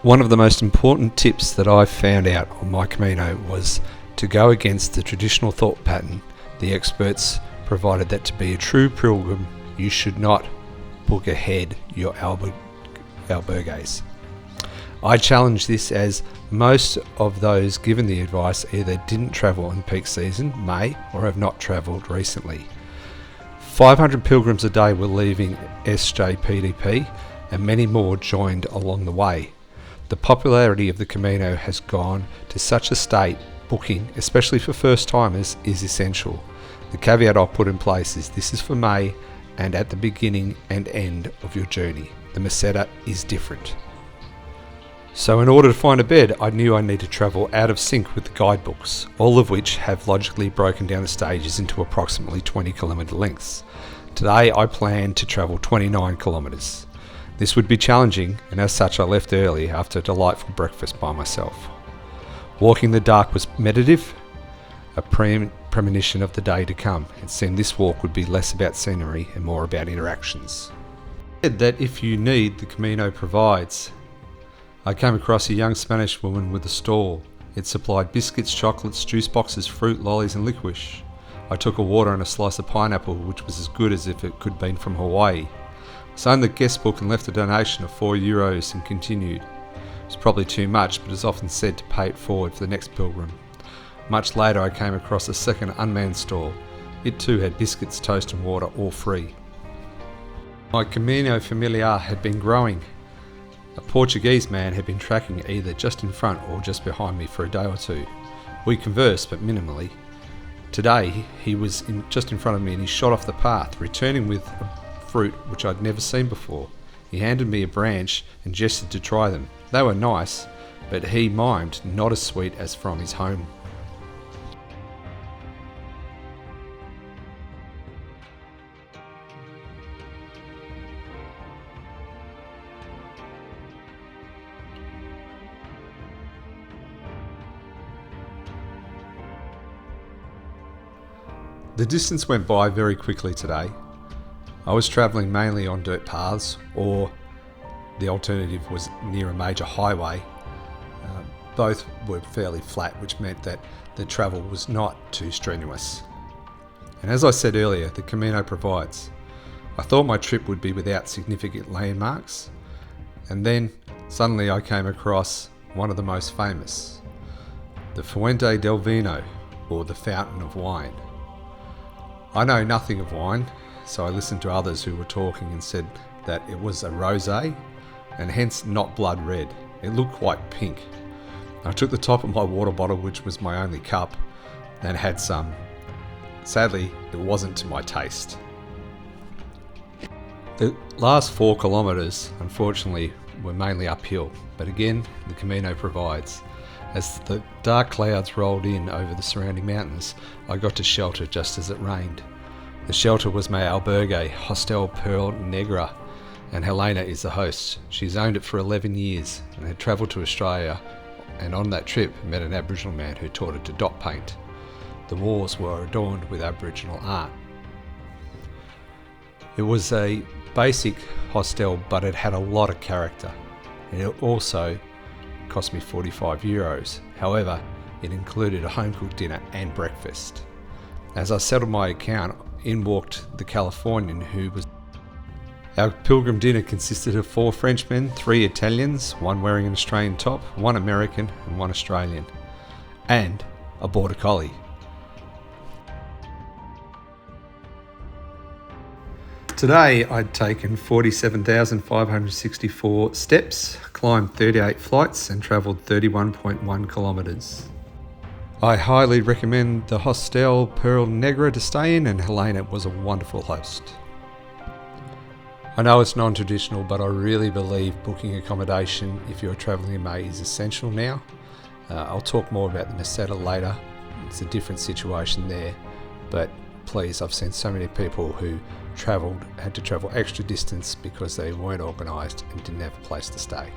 One of the most important tips that I found out on my Camino was to go against the traditional thought pattern. The experts provided that to be a true pilgrim, you should not book ahead your albergues. I challenge this as most of those given the advice either didn't travel in peak season, May, or have not travelled recently. 500 pilgrims a day were leaving SJPDP and many more joined along the way. The popularity of the Camino has gone to such a state, booking, especially for first timers, is essential. The caveat I'll put in place is this is for May and at the beginning and end of your journey. The meseta is different. So in order to find a bed, I knew I needed to travel out of sync with the guidebooks, all of which have logically broken down the stages into approximately 20 kilometre lengths. Today I plan to travel 29 kilometres. This would be challenging, and as such I left early after a delightful breakfast by myself. Walking the dark was meditative, a premonition of the day to come. It seemed this walk would be less about scenery and more about interactions. That if you need, the Camino provides. I came across a young Spanish woman with a stall. It supplied biscuits, chocolates, juice boxes, fruit, lollies and licorice. I took a water and a slice of pineapple, which was as good as if it could have been from Hawaii. I signed the guest book and left a donation of €4 and continued. It was probably too much, but as often said, to pay it forward for the next pilgrim. Much later I came across a second unmanned stall. It too had biscuits, toast and water, all free. My Camino Familiar had been growing. A Portuguese man had been tracking either just in front or just behind me for a day or two. We conversed, but minimally. Today, he was just in front of me and he shot off the path, returning with a fruit which I'd never seen before. He handed me a branch and gestured to try them. They were nice, but he mimed not as sweet as from his home. The distance went by very quickly today. I was travelling mainly on dirt paths, or the alternative was near a major highway. Both were fairly flat, which meant that the travel was not too strenuous. And as I said earlier, the Camino provides. I thought my trip would be without significant landmarks, and then suddenly I came across one of the most famous, the Fuente del Vino, or the Fountain of Wine. I know nothing of wine, so I listened to others who were talking and said that it was a rosé, and hence not blood red. It looked quite pink. I took the top of my water bottle, which was my only cup, and had some. Sadly, it wasn't to my taste. The last 4 kilometres, unfortunately, were mainly uphill, but again, the Camino provides. As the dark clouds rolled in over the surrounding mountains, I got to shelter just as it rained. The shelter was my albergue, Hostel Pearl Negra, and Helena is the host. She's owned it for 11 years and had travelled to Australia, and on that trip met an Aboriginal man who taught her to dot paint. The walls were adorned with Aboriginal art. It was a basic hostel, but it had a lot of character. It also cost me €45. However, it included a home-cooked dinner and breakfast. As I settled my account, in walked the Californian who was... Our pilgrim dinner consisted of 4 Frenchmen, 3 Italians, 1 wearing an Australian top, 1 American and 1 Australian, and a border collie. Today I'd taken 47,564 steps, climbed 38 flights and travelled 31.1 kilometres. I highly recommend the Hostel Pearl Negra to stay in, and Helena was a wonderful host. I know it's non-traditional, but I really believe booking accommodation if you're travelling in May is essential now. I'll talk more about the meseta later. It's a different situation there, but please, I've seen so many people who had to travel extra distance because they weren't organised and didn't have a place to stay.